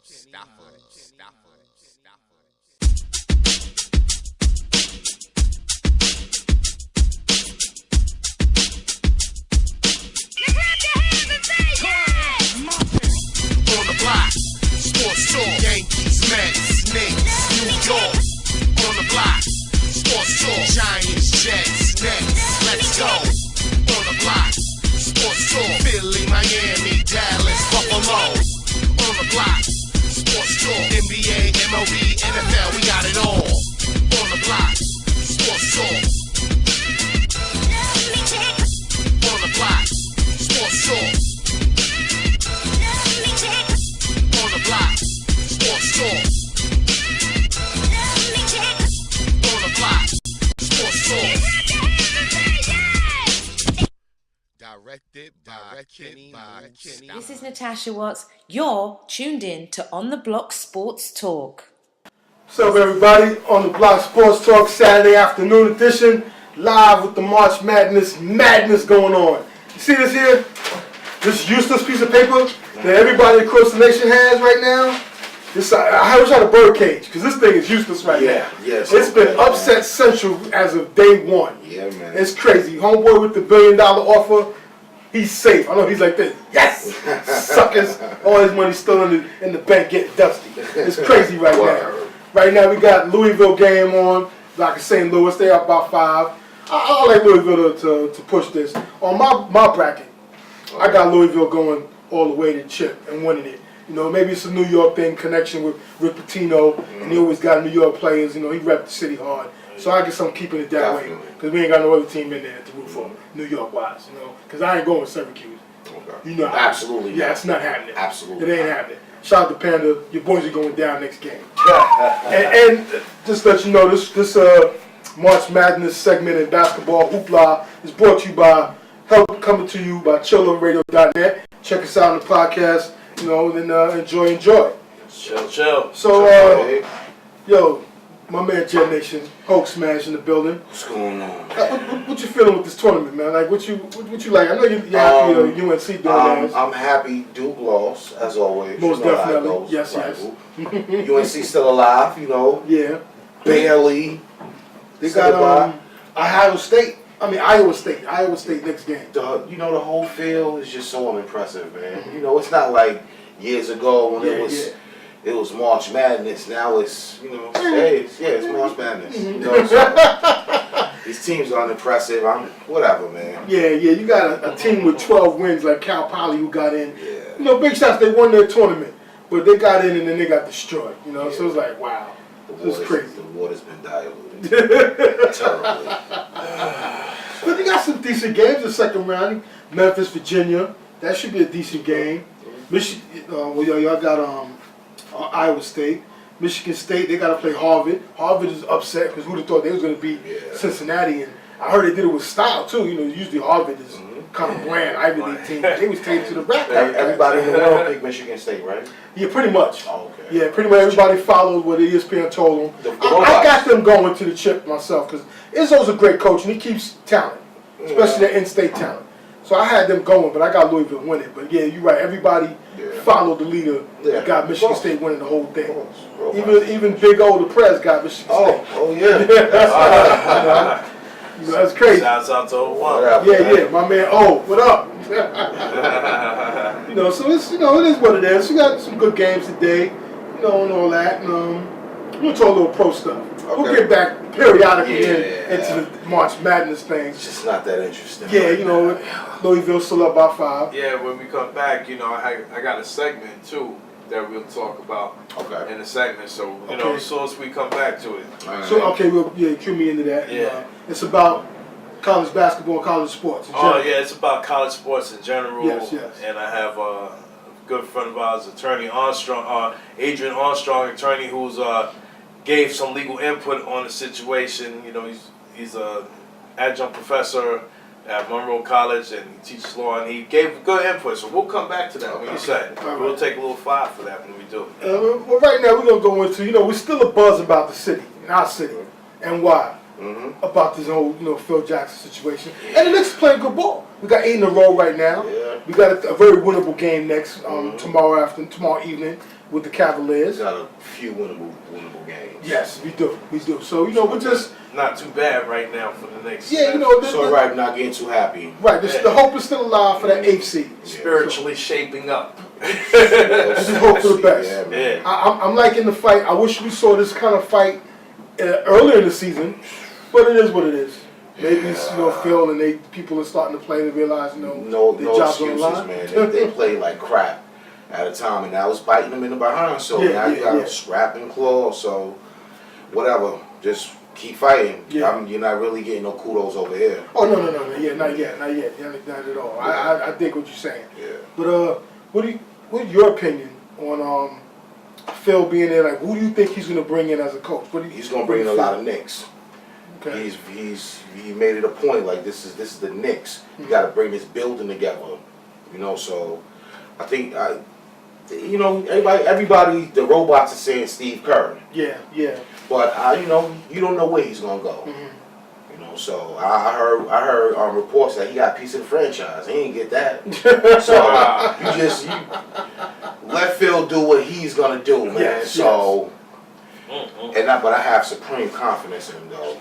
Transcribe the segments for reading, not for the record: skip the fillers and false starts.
On the block, sports talk, Yankees, Mets, Knicks, New York. On the block, sports talk, Giants, Jets, Nets, let's go. On the block, sports talk, Philly, Miami, Dallas, Buffalo. On the block, sports talk, NBA, MLB, NFL, we got it all. On the block, sports talk. On the block, sports talk. On the block, sports talk. On the block, sports talk. Directed by Kenny. This is Natasha Watts. You're tuned in to On the Block Sports Talk. What's up, everybody? On the Block Sports Talk Saturday afternoon edition, live with the March madness going on. You see this here? This useless piece of paper that everybody across the nation has right now? This, I wish I had a bird cage, because this thing is useless right now. Yes. It's been upset central as of day one. Yeah, man. It's crazy. Homeboy with the $1 billion offer, he's safe. I know he's like this. Yes! Suckers. All his money still in the bank getting dusty. It's crazy right now. Right now we got Louisville game on. Like in St. Louis, they up by 5. I like Louisville to push this. On my bracket, I got Louisville going all the way to chip and winning it. You know, maybe it's a New York thing, connection with Rick Pitino, and he always got New York players. You know, he repped the city hard. So I guess I'm keeping it that way, because we ain't got no other team in there to root for, New York-wise, you know, because I ain't going with Syracuse. Okay. You know, Absolutely. Yeah, it's not happening. Absolutely. It ain't happening. Shout out to Panda. Your boys are going down next game. and just to let you know, this March Madness segment in basketball, Hoopla, is brought to you by, help coming to you by chillinradio.net. Check us out on the podcast, you know, and enjoy. Chill. So, yo, my man Jet Nation, Hulk Smash in the building. What's going on? What you feeling with this tournament, man? Like, what you like? I know you're happy UNC doing that. I'm happy Duke lost, as always. Most you know definitely. Yes. UNC still alive, you know. Yeah. Barely. They got Iowa State. Iowa State next game. You know, the whole field is just so unimpressive, man. You know, it's not like years ago when it was March Madness. Now it's, you know, it's March Madness. You know, so these teams are unimpressive. Whatever, man. Yeah. You got a team with 12 wins like Cal Poly who got in. Yeah. You know, big shots. They won their tournament, but they got in and then they got destroyed. You know, so it's like, wow, this is crazy. The water's been diluted terribly. But they got some decent games in the second round. Memphis, Virginia. That should be a decent game. Michigan. Y'all got Iowa State. Michigan State, they got to play Harvard. Harvard is upset because who'd have thought they was going to beat Cincinnati. And I heard they did it with style, too. You know, usually Harvard is kind of bland, Ivy League team. They was taken to the rack. Everybody in the world picked Michigan State, right? Yeah, pretty much. Oh, okay. Yeah, pretty much everybody followed what ESPN told them. I got them going to the chip myself because Izzo's a great coach and he keeps talent, especially the in-state talent. So I had them going, but I got Louisville winning. But yeah, you're right. Everybody followed the leader. Got Michigan State winning the whole thing. Even Big O, the press, got Michigan State. Oh yeah. You know, that's crazy. Shouts out to O1. Yeah, my man O. What up? You know, so it's, you know, it is what it is. We got some good games today, you know, and all that. And we'll talk a little pro stuff. Okay. We'll get back periodically into the March Madness thing. It's just not that interesting. Yeah, you know, Louisville still up by 5. Yeah, when we come back, you know, I got a segment too that we'll talk about in a segment. So, you know, as soon as we come back to it. So, cue me into that. Yeah. It's about college basketball and college sports in general. Oh, yeah, it's about college sports in general. Yes. And I have a good friend of ours, attorney Armstrong, Adrian Armstrong, attorney who's gave some legal input on the situation. You know, he's a adjunct professor at Monroe College and he teaches law, and he gave good input. So we'll come back to that when you say. We'll take a little fire for that when we do. Well, right now we're gonna go into, you know, we're still a buzz about the city, in our city, and why. About this whole, you know, Phil Jackson situation. And the Knicks is playing good ball. We got 8 in a row right now. Yeah. We got a very winnable game next tomorrow evening with the Cavaliers. Got a few winnable games. Yes, we do. So we're just not too bad right now for the next. yeah, So right, not getting too happy. Right, the hope is still alive for that 8th seed. Spiritually shaping up. Just hope for the best. Yeah, man. I'm liking the fight. I wish we saw this kind of fight earlier in the season, but it is what it is. Maybe it's, Phil and people are starting to play to realize no the job's on the excuses, line. man. They play like crap at a time, and now it's biting them in the behind. So now you got to scrap and claw. So whatever, just keep fighting. Yeah. You're not really getting no kudos over here. Oh no, yeah, not yet, not at all. I think what you're saying. Yeah. But what's your opinion on Phil being there? Like, who do you think he's going to bring in as a coach? He's going to bring in a lot of Knicks. Okay. He made it a point like this is the Knicks. You got to bring this building together. So I think everybody the robots are saying Steve Kerr. Yeah. But you don't know where he's gonna go. Mm-hmm. So I heard reports that he got a piece of the franchise. He ain't get that. So you let Phil do what he's gonna do, man. Yes, but I have supreme confidence in him though.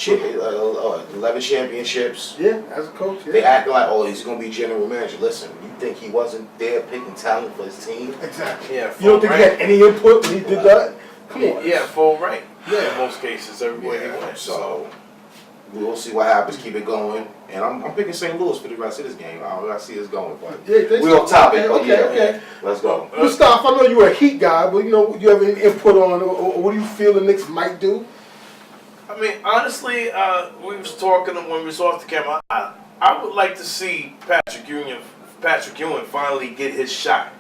11 championships. Yeah, as a coach. Yeah. They act like, oh, he's gonna be general manager. Listen, you think he wasn't there picking talent for his team? Exactly. Yeah. You don't think he had any input when he did that? Come on. Yeah, full rank. Yeah. In most cases, everywhere he went. So we'll see what happens. Keep it going, and I'm picking St. Louis for the rest of this game. I see us going, but we're off topic. Okay. Let's go. Mustafa, I know you're a Heat guy, but do you have any input on or what do you feel the Knicks might do? I mean, honestly, we was talking when we was off the camera. I would like to see Patrick Ewing finally get his shot.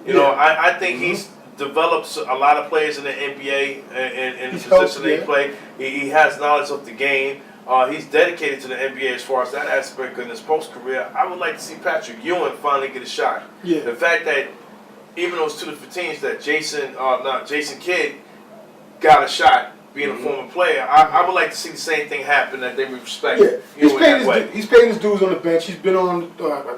I think he's developed a lot of players in the NBA and the position they play. He has knowledge of the game. He's dedicated to the NBA as far as that aspect in his post career. I would like to see Patrick Ewing finally get a shot. Yeah. The fact that even those 2 different teams that Jason Kidd got a shot. Being a former player, I would like to see the same thing happen, that they respect. Yeah, he's paid his dues on the bench. He's been on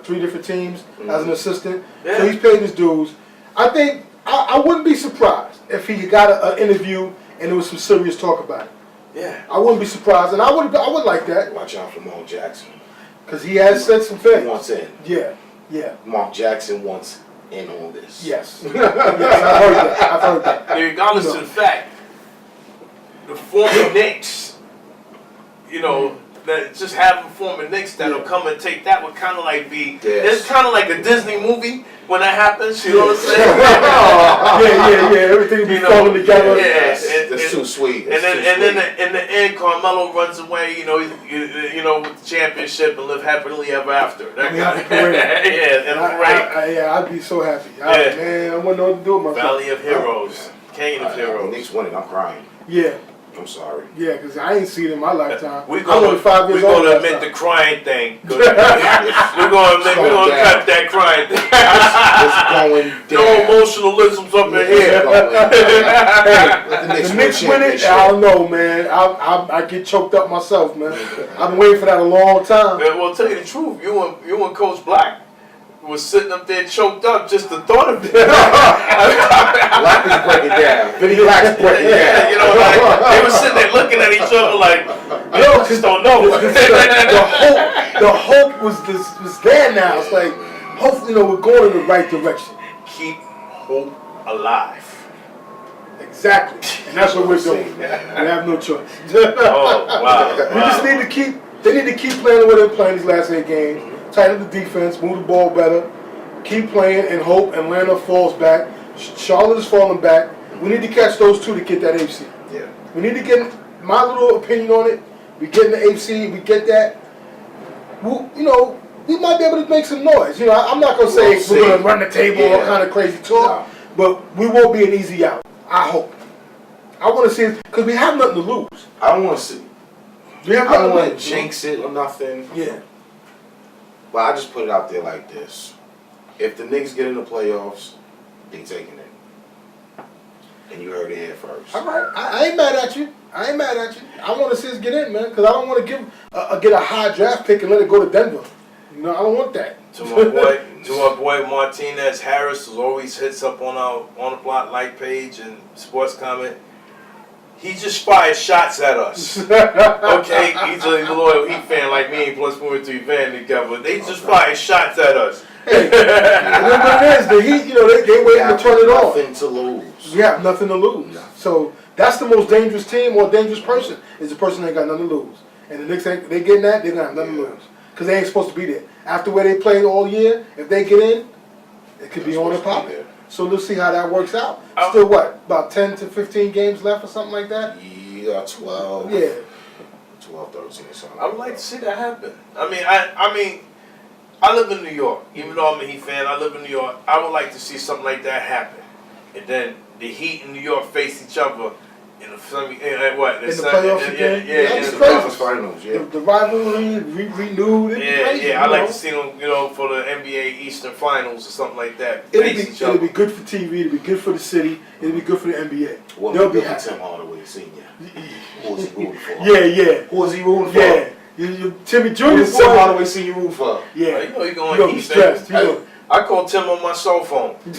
3 different teams as an assistant, so he's paid his dues. I think I wouldn't be surprised if he got an interview and there was some serious talk about it. Yeah, I wouldn't be surprised, and I would like that. Watch out for Mark Jackson, because he has said some things. He wants in. Yeah. Mark Jackson wants in on this. Yes. I've heard that. Regardless of the fact. The former Knicks, that just having former Knicks that'll come and take that would kind of like be. It's kind of like a Disney movie when that happens. You know what I'm saying? yeah. Everything be falling together. Yeah, that's too sweet. Then in the end, Carmelo runs away. With the championship and live happily ever after. That I'd be so happy. Man, I wouldn't know what to do with myself. Valley of Heroes, King of Heroes. Knicks winning. I'm crying. Yeah. I'm sorry. Yeah, because I ain't seen it in my lifetime. We're gonna admit the crying thing. We're gonna cut that crying thing. It's going down. No emotionalism's up in here. The Knicks win it. I don't know, man. I get choked up myself, man. I've been waiting for that a long time. Well, tell you the truth, you and Coach Black was sitting up there choked up just the thought of it. Black is breaking down. Vinny Black's breaking down. They were sitting there looking at each other like, I just don't know. The hope was there now. It's like, hopefully, we're going in the right direction. Keep hope alive. Exactly. And that's what we're doing. We have no choice. Oh, wow. We just need to keep playing the way they're playing these last 8 games. Tighten the defense, move the ball better, keep playing and hope Atlanta falls back. Charlotte is falling back. We need to catch those 2 to get that AFC. Yeah. We need to get my little opinion on it. We get in the AFC, we get that. We might be able to make some noise. I'm not gonna say we're gonna run the table or all kind of crazy talk, but we won't be an easy out. I hope. I want to see it because we have nothing to lose. I don't want to see. I don't want to jinx it or nothing. Yeah. But I just put it out there like this. If the Knicks get in the playoffs, they taking it. And you heard it here first. All right. I ain't mad at you. I want to see us get in, man, because I don't want to get a high draft pick and let it go to Denver. I don't want that. To my boy, To our boy Martinez Harris, who always hits up on our on the block like page and sports comment. He just fires shots at us. Okay, he's a loyal Heat fan like me, plus moving to Evan together. They just fire shots at us. Hey, what it is, the Heat, you know, they waiting to turn it on. Nothing to lose. We have nothing to lose. So that's the most dangerous team or dangerous person is the person that ain't got nothing to lose. And the Knicks, they getting that, they're gonna have nothing to lose. Because they ain't supposed to be there. After where they played all year, if they get in, it could be on and popping. So let's see how that works out. Still what, about 10 to 15 games left or something like that? Yeah, 12. Yeah. 12, 13 or something. I would like to see that happen. I mean, I live in New York. Even though I'm a Heat fan, I live in New York. I would like to see something like that happen. And then the Heat and New York face each other in the playoffs again? Yeah, That's in the crazy. playoffs. Finals, yeah. The rivalry renewed. Yeah, I like to see them, for the NBA Eastern Finals or something like that. It'll be good for TV. It'll be good for the city. It'll be good for the NBA. Well, They'll be Tim happy. Hardaway Sr. Who was he rooting for? Yeah. Who was he rooting for? Yeah. Timmy Jr. Who was Tim Hardaway Sr. rooting for? Yeah. You know you're You going gonna be Heat, stressed. man. I call Tim on my cell phone. He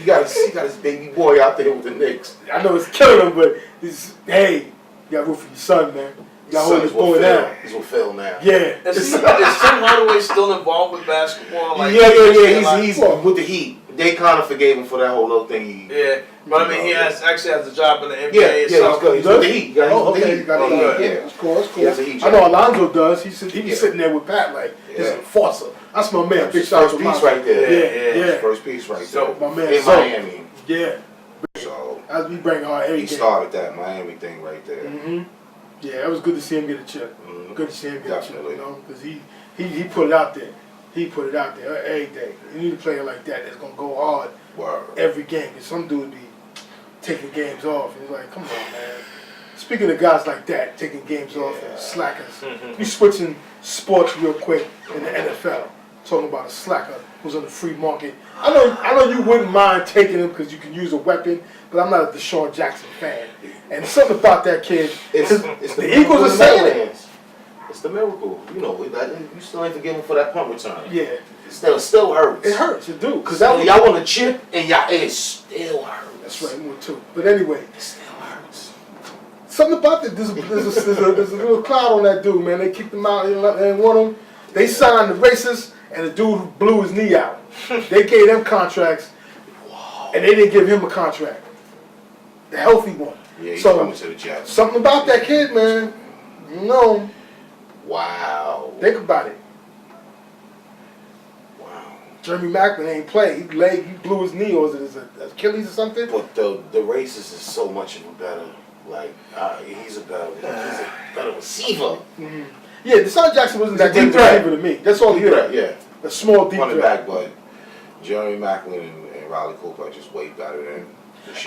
got his baby boy out there with the Knicks. I know it's killing him, but hey, you got root for your son, man. You got to hold his boy down. He's with Phil now. Yeah. Is Tim Hardaway still involved with basketball? Like, Yeah. He's with the Heat. They kind of forgave him for that whole little thing. Yeah, but I mean, he actually has a job in the NBA. Yeah, he's good. He's with the Heat. Okay, you got good. Yeah, it's cool. He has a Heat I job. know Alonzo does. He be sitting there with Pat like, this is a enforcer. That's my man. Big shout out First to piece Alonzo. right there. Yeah. First piece right So, there. My man In Zoe. Miami. Yeah. So As we bring our A he started that Miami thing right there. Yeah, it was good to see him get a chip. Good to see him get Definitely. a chip, because he put it out there. He put it out there every day. You need a player like that that's gonna go hard every game. Cause some dude be taking games off. He's like, come on, man. Speaking of guys like that, taking games off and slackers, we switching sports real quick in the NFL. Talking about a slacker who's on the free market. I know you wouldn't mind taking him because you can use a weapon, but I'm not a Deshaun Jackson fan. And something about that kid, It's the Eagles are saying it. It's the miracle. You know, you still ain't forgive him for that punt return. Yeah. It still hurts. It hurts, it do. Because y'all want to chip and it still hurts. That's right, me too. But anyway, It still hurts. something about that. There's a little cloud on that dude, man. They kicked him out. They didn't want him. They signed the racist and the dude who blew his knee out. They gave them contracts, and they didn't give him a contract. The healthy one. Yeah, he's So, coming to the Jets. something about that kid, man. No, Wow. think about it. Wow. Jeremy Macklin ain't play. He blew his knee, or was it his Achilles or something? But the racist is so much of a better. Like he's a better receiver. Yeah, Deshaun Jackson wasn't He's that a deep deep threat. receiver to me. That's all he Threat, did. yeah. A small deep Running threat. back, but Jeremy Macklin and Riley Cooper are just way better than.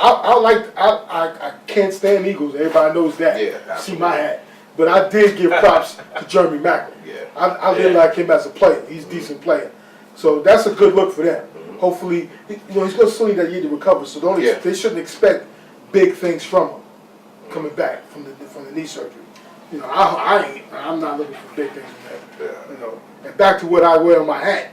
I can't stand Eagles. Everybody knows that. Yeah, See absolutely. my hat. But I did give props to Jeremy Macklin. Yeah. I did like him as a player. He's a decent player. So that's a good look for them. Hopefully, he's going to still need that year to recover. So they shouldn't expect big things from him coming back from the knee surgery. You know, I'm not looking for big things from him. Yeah. You know, and back to what I wear on my hat.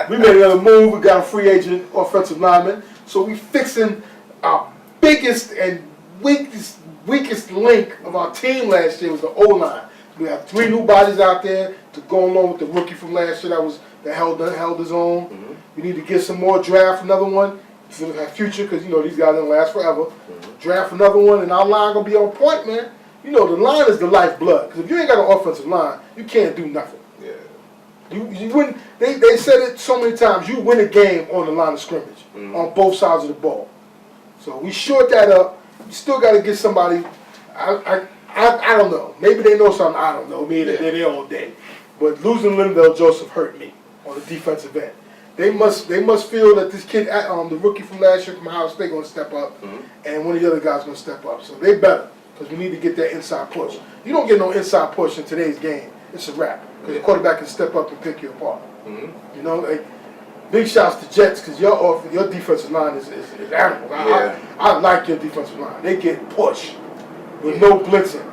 We made another move. We got a free agent offensive lineman. So we fixing our biggest and weakest link of our team last year was the O-line. We have 3 new bodies out there to go along with the rookie from last year that held his own. We need to get some more, draft another one for the future, because you know these guys don't last forever. Draft another one, and our line gonna be on point, man. You know the line is the lifeblood. Because if you ain't got an offensive line, you can't do nothing. Yeah. You win. They said it so many times. You win a game on the line of scrimmage on both sides of the ball. So we shored that up. You still got to get somebody. I don't know. Maybe they know something I don't know. Me, they're there all day. But losing Linval Joseph hurt me on the defensive end. They must feel that this kid, the rookie from last year from Ohio State, going to step up, and one of the other guys going to step up. So they better, because we need to get that inside push. You don't get no inside push in today's game, it's a wrap. Because the quarterback can step up and pick you apart. You know, like, big shouts to Jets, because your defensive line is animals. I like your defensive line. They get pushed with no blitzing.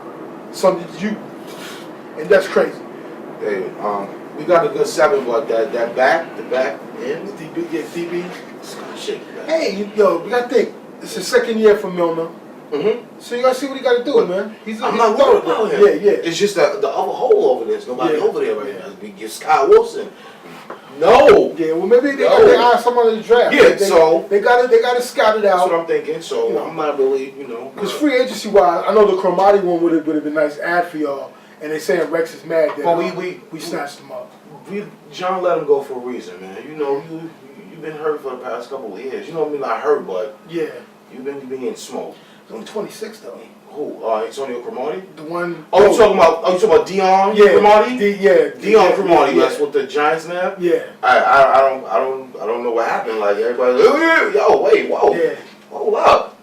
And that's crazy. Hey, We got a good 7, but the back end, DB, yeah, DB. it's kind of shaky. Man. Hey, yo, we got to think. It's his second year for Milner. Mm-hmm. So you got to see what he got to do, But man. I'm not worried about him. Yeah, yeah. It's just the other hole over there. There's nobody over there right now. We get Scott Wilson. No. Yeah, well, maybe they got someone in the draft. Yeah, they got it scouted out. That's what I'm thinking. So You know. I'm not really, Because free agency wise, I know the Cromartie one would have been a nice ad for y'all, and they saying Rex is mad that But we snatched him up. John let him go for a reason, man. You know, you've been hurt for the past couple of years. You know, I mean, not hurt, but Yeah, you've been getting smoked. he's only 26 though. Who? Antonio Cromartie? The one. Oh, you talking about Dion Yeah, Cromartie? Dion Cromartie. Yeah. That's what the Giants now. Yeah. I don't know what happened. Like everybody, yo, wait, whoa, Yeah. hold up,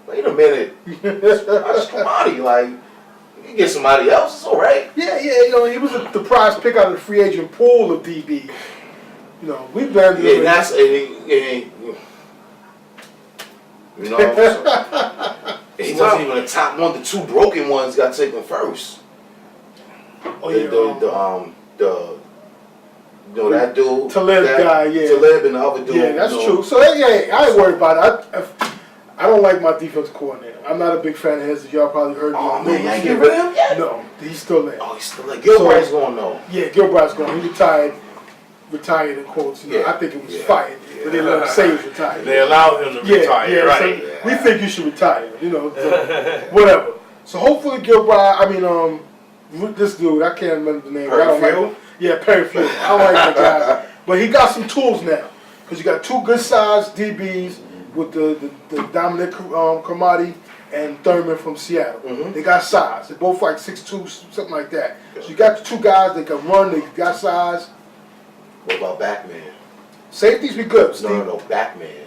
wait a minute. That's Cromartie. Like you can get somebody else. It's all right. Yeah, you know, he was the prize pick out of the free agent pool of DB. You know, we blended Yeah, him. that's you know. So, he wasn't even the top 1. The 2 broken ones got taken first. Oh yeah. That dude. Talib guy, yeah. Talib and the other dude. Yeah, that's true. So yeah, I ain't worried about it. I don't like my defensive coordinator. I'm not a big fan of his. Y'all probably heard me. Oh man, you ain't get rid of him yet? No, he's still there. Oh, he's still there. Gilbright's going though. Yeah, Gilbright's going. He retired in quotes. You know, Yeah. I think it was fired, but they let him say he was retired. They allowed him to retire, right? So we think you should retire. You know, so whatever. So hopefully Gilbride. I mean, this dude, I can't remember the name. I don't like him. Yeah, Perryfield. I don't like the guy, but he got some tools now because you got 2 good sized DBs with the Dominic Cromartie and Thurman from Seattle. Mm-hmm. They got size. They're both like 6'2", something like that. So you got the 2 guys. They can run. They got size. What about Batman? Safeties be good. No, Batman.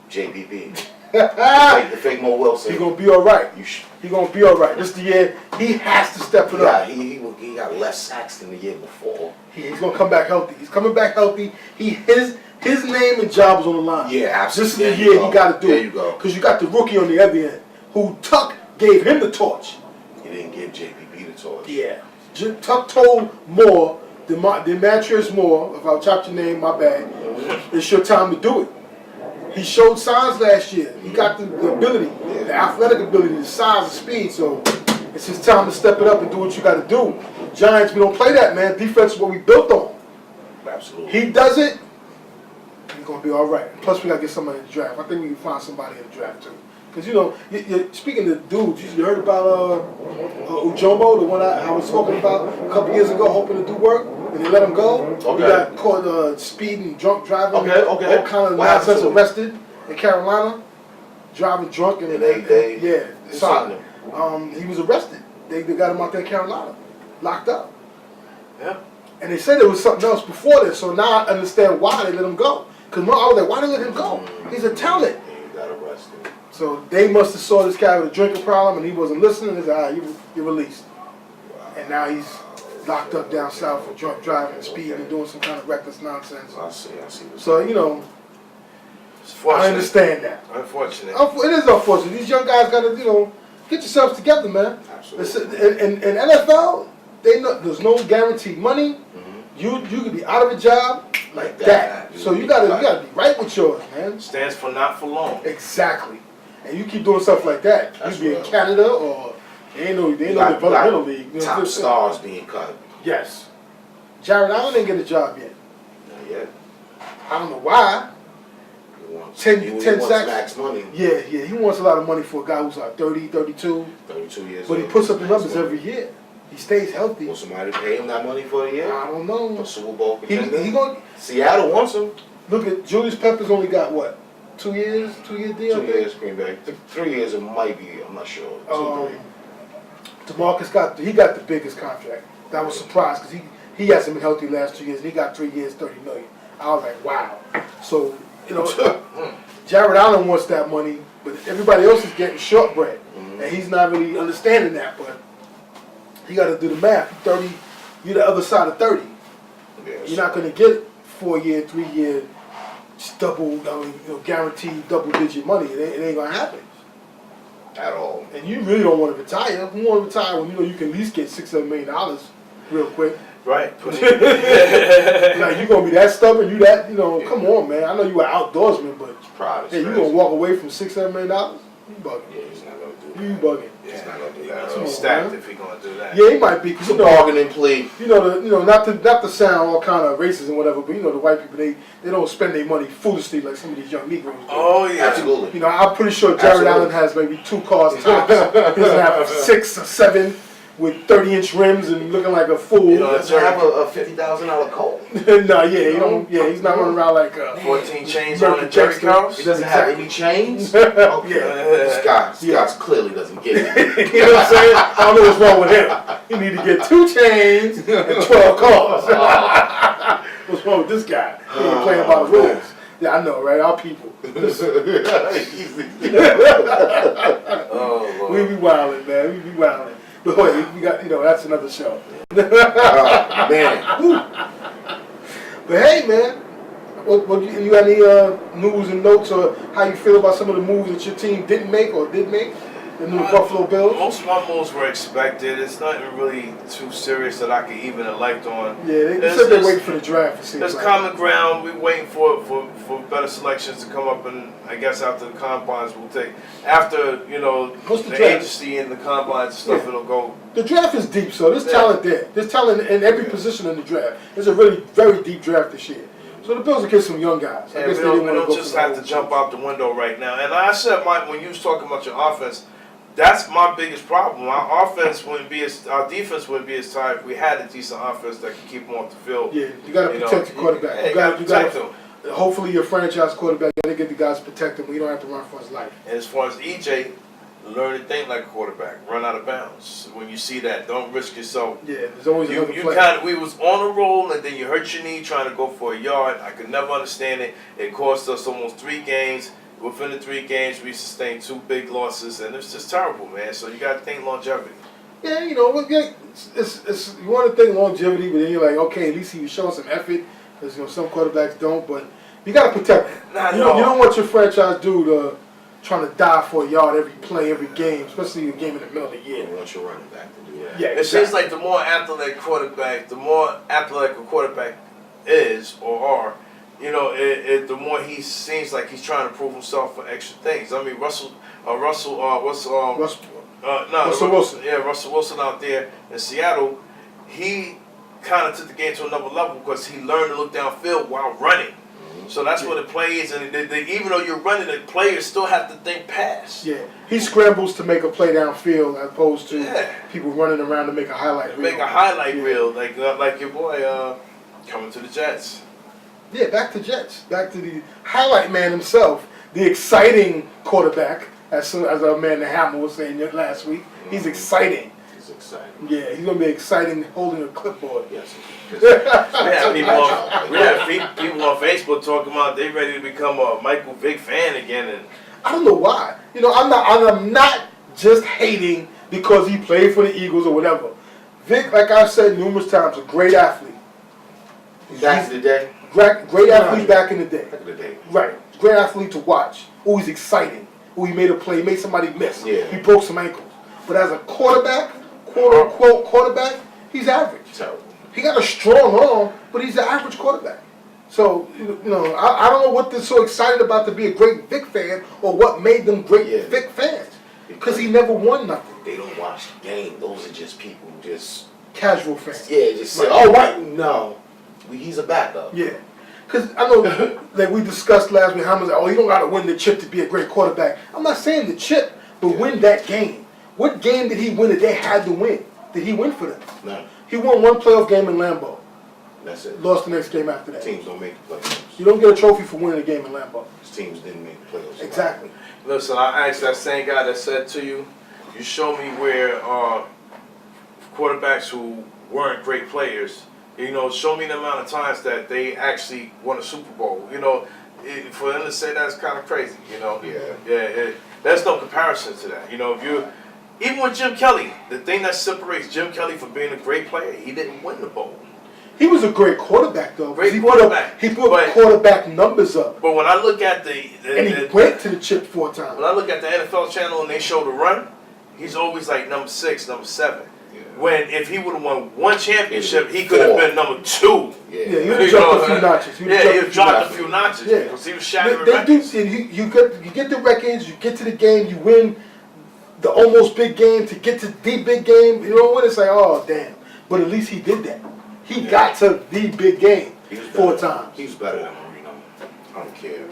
JPP. The fake Mo Wilson. He gonna be all right. He gonna be all right. This the year he has to step it up. He got less sacks than the year before. He's gonna come back healthy. He's coming back healthy. His name and job is on the line. Yeah, absolutely. This is the year he got to do there it. you go. Because you got the rookie on the other end, who Tuck gave him the torch. He didn't give JPP the torch. Yeah. Tuck told Moore, Demetrius Moore, if I chopped your name, my bad. It's your time to do it. He showed signs last year. He got the ability, the athletic ability, the size, the speed. So it's his time to step it up and do what you got to do. Giants, we don't play that, man. Defense is what we built on. Absolutely. He does it, he's going to be all right. Plus, we got to get somebody in the draft. I think we can find somebody in the draft, too. Because, you know, speaking of dudes, you heard about Ujomo, the one I was talking about a couple years ago, hoping to do work, and they let him go. Okay. He got caught speeding, drunk driving, Okay. all kind of nonsense, arrested in Carolina, driving drunk. And they signed him. He was arrested. They got him out there in Carolina, locked up. Yeah. And they said there was something else before this, so now I understand why they let him go. Because I was like, why they let him go? He's a talent. He got arrested. So they must have saw this guy with a drinking problem and he wasn't listening. They said, all right, you're released. And now he's locked up down south for drunk driving and speeding and doing some kind of reckless nonsense. I see. So, you know, It's I understand that. Unfortunate. It is unfortunate. These young guys got to, you know, get yourselves together, man. Absolutely. In NFL, there's no guaranteed money. Mm-hmm. You could be out of a job like that. So you gotta be right with yours, man. Stands for not for long. Exactly. And you keep doing stuff like that, That's you be real. in Canada or they ain't no developmental league. You know, Top stars being cut. Yes. Jared Allen didn't get a job yet. Not yet. I don't know why. He wants 10 sacks. sacks. Max money. Yeah, he wants a lot of money for a guy who's like 30, 32. 32 years But old. he puts up the Max numbers money. every year. He stays healthy. Will somebody pay him that money for a year? I don't know. A Super Bowl He contender? gonna Seattle wants him. look at Julius Peppers only got what? 2 years? 2 year deal? 2 years, Green Bay. 3 years it might be. I'm not sure. 2, 3. DeMarcus got the biggest contract. That was surprised because he hasn't been healthy the last 2 years and he got 3 years, $30 million. I was like, wow. So, you know, Jared Allen wants that money, but everybody else is getting shortbread. Mm-hmm. And he's not really understanding that, but he got to do the math. 30, you're the other side of 30. Yeah, You're not going to get 4 year, 3 year, guaranteed double digit money. It ain't going to happen. at all. And you really don't want to retire. You want to retire when you know you can at least get $6-7 million real quick. Right. Like, you gonna be that stubborn? You that, come on, man. I know you an outdoorsman, but hey, you gonna walk away from $6-7 million? You bugging. Yeah, he's not gonna do that. You bugging. He's not gonna do He that. gonna be stacked if he gonna do that. Yeah, he might be. Cause It's a bargaining plea. Not to sound all kind of racist and whatever, but the white people they don't spend their money foolishly like some of these young Negroes do. Oh yeah, absolutely. I'm pretty sure Jared Allen has maybe 2 cars tops. He doesn't have 6 or 7 with 30-inch rims and looking like a fool. He doesn't have a $50,000 coat. No, he's not running around like 14 chains on the jerry curls. He doesn't have any chains. Yeah. This guy clearly doesn't get it. You know what I'm saying? I don't know what's wrong with him. He need to get 2 chains and 12 cars. What's wrong with this guy? He ain't playing by the rules. Yeah, I know, right? Our people. Oh, We be wildin', man. We be wildin'. But wait, we got, that's another show. Man. But hey, man, you got any news and notes or how you feel about some of the moves that your team didn't make or did make? The new Buffalo Bills? Most of my moves were expected. It's nothing really too serious that I could even elect on. Yeah, they said they're waiting for the draft. There's common ground. We're waiting for better selections to come up, and I guess after the combines, we'll take after the agency and the combines and stuff. It'll go. The draft is deep, so there's talent there. There's talent in every position in the draft. It's a really very deep draft this year. So the Bills will get some young guys. And we don't just have to jump out the window right now. And I said, Mike, when you was talking about your offense, that's my biggest problem. Our defense wouldn't be as tight if we had a decent offense that could keep them off the field. Yeah, you got to protect the quarterback. You got to protect him. Hopefully, your franchise quarterback, you got to get the guys to protect him. We don't have to run for his life. And as far as EJ, learn to think like a quarterback. Run out of bounds. When you see that, don't risk yourself. Yeah, there's always another play. We was on a roll, and then you hurt your knee trying to go for a yard. I could never understand it. It cost us almost 3 games. Within the 3 games, we sustained 2 big losses, and it's just terrible, man. So you got to think longevity. Yeah, it's you want to think longevity, but then you're like, okay, at least he was showing some effort, because some quarterbacks don't. But you got to protect him. You don't want your franchise dude trying to die for a yard every play, every game, especially a game in the middle of the year. You want your running back to do that. Yeah, it seems like the more athletic a quarterback is or are, the more he seems like he's trying to prove himself for extra things. I mean, Russell Wilson. Yeah, Russell Wilson out there in Seattle, he kind of took the game to another level because he learned to look downfield while running. So that's what the play is, and even though you're running, the players still have to think pass. Yeah, he scrambles to make a play downfield as opposed to people running around to make a highlight reel. Make a highlight reel, like your boy coming to the Jets. Yeah, back to Jets. Back to the highlight man himself, the exciting quarterback, as our man the Hammer was saying last week. He's exciting. He's exciting. Yeah, he's going to be exciting holding a clipboard. Yes. We had people on Facebook talking about they ready to become a Michael Vick fan again, and I don't know why. I'm not just hating because he played for the Eagles or whatever. Vic, like I've said numerous times, a great athlete. Back in the day. Great athlete back in the day. Back in the day. Right. Great athlete to watch. Oh, he's exciting. Oh, he made a play, made somebody miss. Yeah. He broke some ankles. But as a quarterback, quote-unquote quarterback, he's average. Terrible. He got a strong arm, but he's an average quarterback. So, I don't know what they're so excited about to be a great Vic fan or what made them great Vic fans. Because he never won nothing. They don't watch the game. Those are just people who just... Casual fans. Yeah, just say, oh, right, no. He's a backup. Yeah. Because I know, like we discussed last week, how much, you don't got to win the chip to be a great quarterback. I'm not saying the chip, but win that game. What game did he win that they had to win? Did he win for them? No. He won 1 playoff game in Lambeau. That's it. Lost the next game after that. Teams don't make the playoffs. You don't get a trophy for winning a game in Lambeau. Teams didn't make the playoffs. Exactly. Listen, I asked that same guy that said to you, you show me where quarterbacks who weren't great players, show me the amount of times that they actually won a Super Bowl. For them to say that's kind of crazy. Yeah. There's no comparison to that. Even with Jim Kelly, the thing that separates Jim Kelly from being a great player, he didn't win the bowl. He was a great quarterback, though. Great quarterback. He put quarterback numbers up. But when I look at and he went to the chip 4 times. When I look at the NFL channel and they show the run, he's always like number 6, number 7. When if he would have won one championship, he could have been number 2. Yeah, he would have dropped a few notches. He would have dropped a few notches because he was shattering records. You get the records, you get to the game, you win the almost big game to get to the big game. You know when it's like, oh damn. But at least he did that. He got to the big game 4 times. He was better than Marino. I don't care.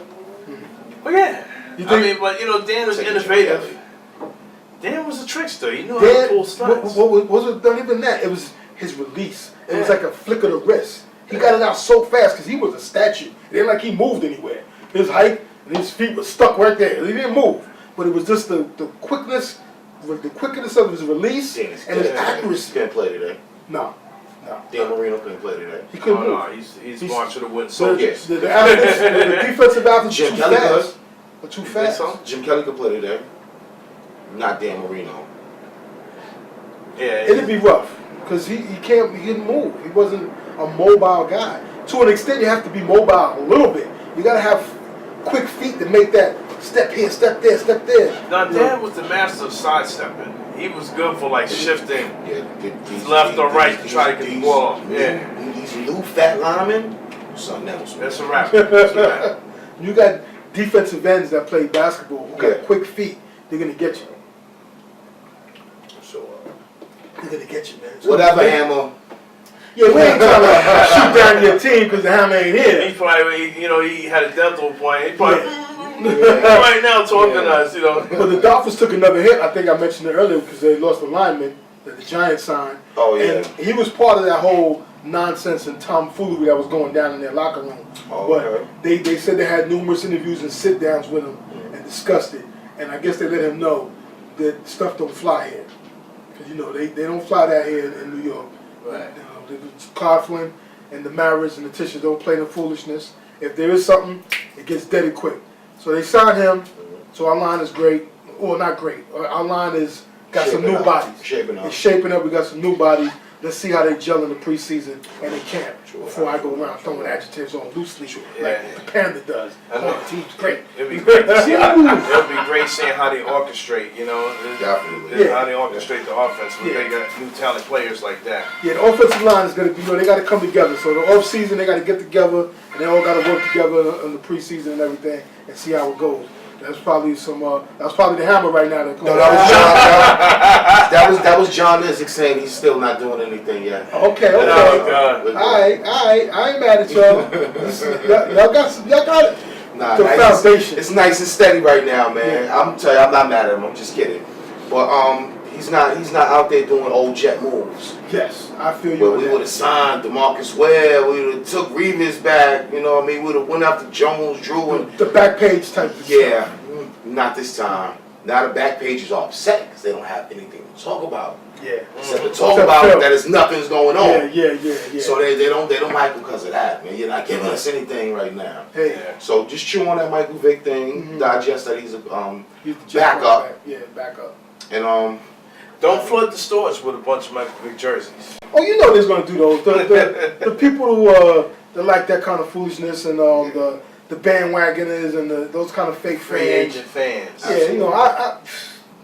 Well, yeah. I mean, but Dan was innovative. Dan was a trickster. He knew how to pull stunts. What was it? Not even that. It was his release. It was like a flick of the wrist. He got it out so fast because he was a statue. It ain't like he moved anywhere. His height and his feet were stuck right there. He didn't move. But it was just the quickness of his release and his accuracy. He couldn't play today. No. Dan Marino couldn't play today. He couldn't move. No, he's marching to win soldiers. The defensive athletes Jim too Kelly fast. Too fast. Jim Kelly could play today. Not Dan Marino. Yeah, It'd be rough because he didn't move. He wasn't a mobile guy. To an extent, you have to be mobile a little bit. You got to have quick feet to make that step here, step there, step there. Now, Dan was the master of sidestepping. He was good for like shifting These left or right to try to get the ball. Yeah, these new fat linemen, something else. that's a wrap. That's a wrap. You got defensive ends that play basketball who got quick feet. They're gonna get you. So, They're gonna get you, man. So whatever, Hammer. Yeah, we ain't trying to shoot down your team because the hammer ain't here. He probably, he had a dental appointment. He probably right now talking to us, But the Dolphins took another hit. I think I mentioned it earlier because they lost the lineman that the Giants signed. Oh yeah. And he was part of that whole nonsense and tomfoolery that was going down in their locker room. Okay. But they said they had numerous interviews and sit downs with him and discussed it. And I guess they let him know that stuff don't fly here. Because they don't fly that here in New York. Right. The Coughlin and the Maras and the Tisha don't play no foolishness. If there is something, it gets deadly quick. So they signed him. So our line is great. Or not great. Our line is got some new bodies. Shaping up. It's shaping up. We got some new bodies. Let's see how they gel in the preseason and in camp before I go around throwing adjectives on loosely like the Panda does. Oh, the team's great. It'd be great to see. It'd be great seeing how they orchestrate. Definitely. How they orchestrate the offense when they got new talent players like that. Yeah, the offensive line is going to be, they got to come together. So the off season, they got to get together, and they all got to work together in the preseason and everything, and see how it goes. That's probably the hammer right now. No, that was John Nizick saying he's still not doing anything yet. Okay. Oh, God. All right. I ain't mad at y'all. Y'all got it. Nah, The foundation. It's nice and steady right now, man. I'm telling you, I'm not mad at him. I'm just kidding. But he's not out there doing old jet moves. Yes, I feel you. But we would have signed DeMarcus Ware. We would have took Revis back. You know what I mean? We would have went after Jones, Drew, and the back page type of yeah. stuff. Not this time. Now the back pages are upset because they don't have anything to talk about. Yeah. Except to talk about that nothing's going on. Yeah. So they don't like him because of that, man. You're not giving us anything right now. Hey. So just chew on that Michael Vick thing. Digest that he's a He's the backup. Yeah, backup. And Don't flood the stores with a bunch of Michael Vick jerseys. Oh, they're gonna do those. The people who that like that kind of foolishness and the bandwagoners and those kind of fake Free fans. agent fans. Yeah,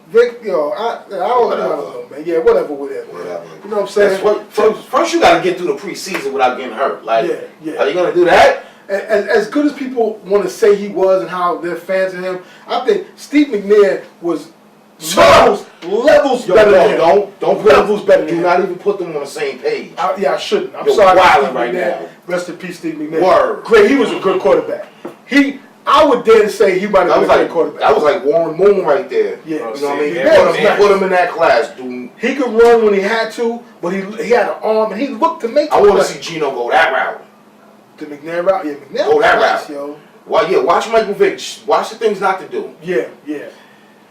Vic, I don't know, man. Yeah, whatever. You know what I'm saying? First you gotta get through the preseason without getting hurt. Like, yeah. Are you gonna do that? As good as people want to say he was and how they're fans of him, I think Steve McNair was levels better than him. Don't levels better than him. Do not even put them on the same page. I shouldn't. I'm You're sorry, wilding Steve right McNair. now. Rest in peace, Steve McNair. Word. Great. He was a good quarterback. I would dare to say he might have been a great quarterback. That was like Warren Moon right there. Yeah. You know what I mean? Yeah, Put him in that class, dude. He could run when he had to, but he had an arm and he looked to make. I want to see Gino go that route. The McNair route, yeah, McNair Go was that nice, route. yo. Well, watch Michael Vick. Watch the things not to do. Yeah.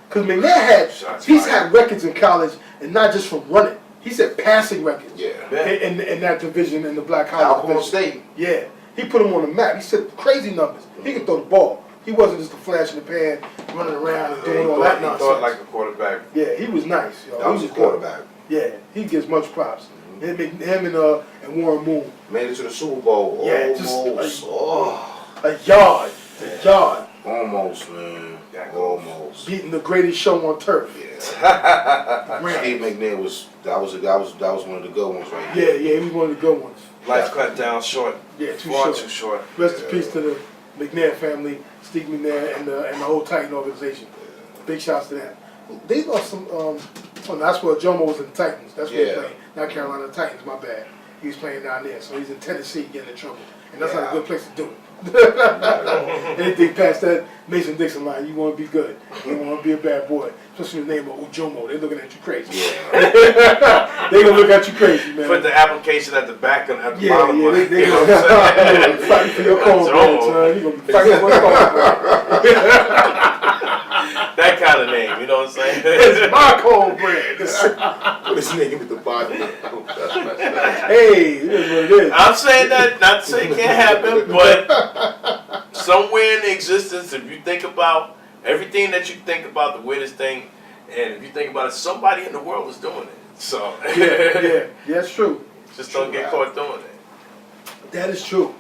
Because McNair he's had records in college, and not just from running. He said passing records. Yeah. In that division, in the black college Alcorn division. State. Yeah. He put him on the map. He said crazy numbers. He could throw the ball. He wasn't just a flash in the pan, running around and doing all that He nonsense. thought like a quarterback. Yeah, he was nice, yo. That was a quarterback. Yeah, he gets much props. Him and Warren Moon. Made it to the Super Bowl. Yeah, Almost. a yard. A yard. Almost, man. Almost. Beating the greatest show on turf. Yeah. Steve McNair was one of the good ones right there. Yeah, he was one of the good ones. Life cut down short. Yeah, too Far short. too short. Rest in peace to the McNair family, Steve McNair, and the whole Titan organization. Big shouts to them. They lost some. That's where Jomo was in the Titans. That's where he played. Not Carolina Titans. My bad. He was playing down there, so he's in Tennessee getting in trouble, and that's not a good place to do it. Anything past that Mason Dixon line, you want to be good. You want to be a bad boy, especially the name of Ujomo. They're looking at you crazy. Yeah. They gonna look at you crazy, man. Put the application at the back and at the bottom. Yeah, they you know gonna what I'm saying? fighting for your cornbread, son. You gonna be fighting for your cornbread. That kind of name, you know what I'm saying? It's my cornbread. Put his name at the bottom. Hey, it is what it is. I'm saying that, not to say it can't happen, but somewhere in existence, if you think about everything that you think about, the weirdest thing, and if you think about it, somebody in the world is doing it. So Yeah, that's true. just don't get caught doing it. That is true.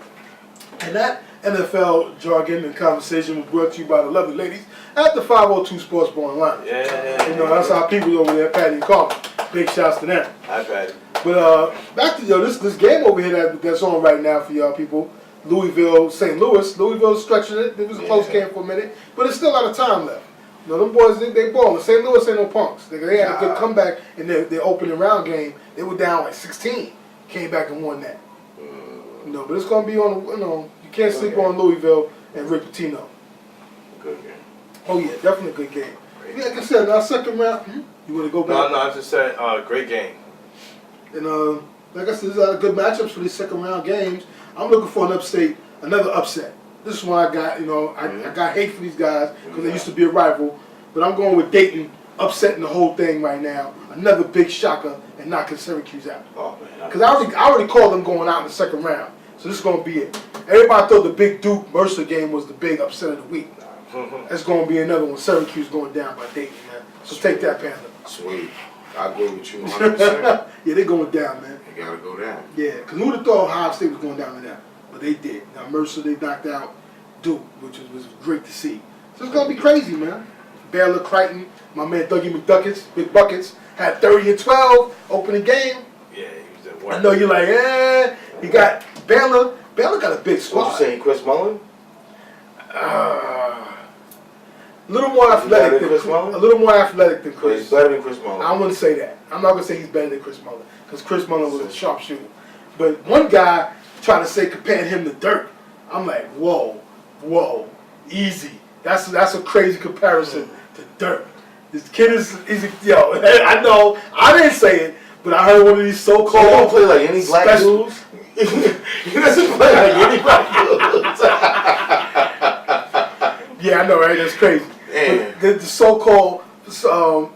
And that NFL jargon and conversation was brought to you by the lovely ladies at the 502 Sports Bar Lounge. Yeah. You know, that's our people over there, Patty and Carmen. Big shouts to them. I've had it. But back to this game over here that's on right now for y'all people. Louisville, St. Louis. Louisville's stretching it. It was a close game for a minute, but there's still a lot of time left. You know, them boys, they balling. St. Louis ain't no punks. They had a good comeback in their opening round game. They were down like 16. Came back and won that. You know, but it's going to be on, you can't sleep on Louisville and Rick Pitino. Good game. Oh, yeah, definitely a good game. Yeah, like I said, our second round, you want to go back? No, I just said, great game. And like I said, there's a lot of good matchups for these second round games. I'm looking for another upset. This is why I got, I got hate for these guys because they used to be a rival. But I'm going with Dayton upsetting the whole thing right now. Another big shocker and knocking Syracuse out. Oh, man. Because I already called them going out in the second round. So this is going to be it. Everybody thought the big Duke Mercer game was the big upset of the week. That's going to be another one. Syracuse going down by Dayton, man. So take that, Panther. Sweet. I agree with you 100%. Yeah, they're going down, man. You gotta go down. Yeah, because who would have thought Ohio State was going down to that? But they did. Now Mercer, they knocked out Duke, which was great to see. So it's going to be crazy, man. Baylor, Crichton, my man Dougie McDuckets, Big Buckets, had 30 and 12 opening game. Yeah, he was at work. I know you're like, he got Baylor. Baylor got a big squad. What you saying, Chris Mullin? A little more athletic than Chris Mullin? A little more athletic than Chris. He's better than Chris Mullin. I wouldn't say that. I'm not gonna say he's better than Chris Mullin because Chris Mullin was a sharpshooter. But one guy tried to say comparing him to Dirk. I'm like, whoa, easy. That's a crazy comparison to Dirk. This kid is I know I didn't say it, but I heard one of these so-called. He don't play like any black dudes. He doesn't play like any black dudes. Yeah, I know, right? That's crazy. But the so-called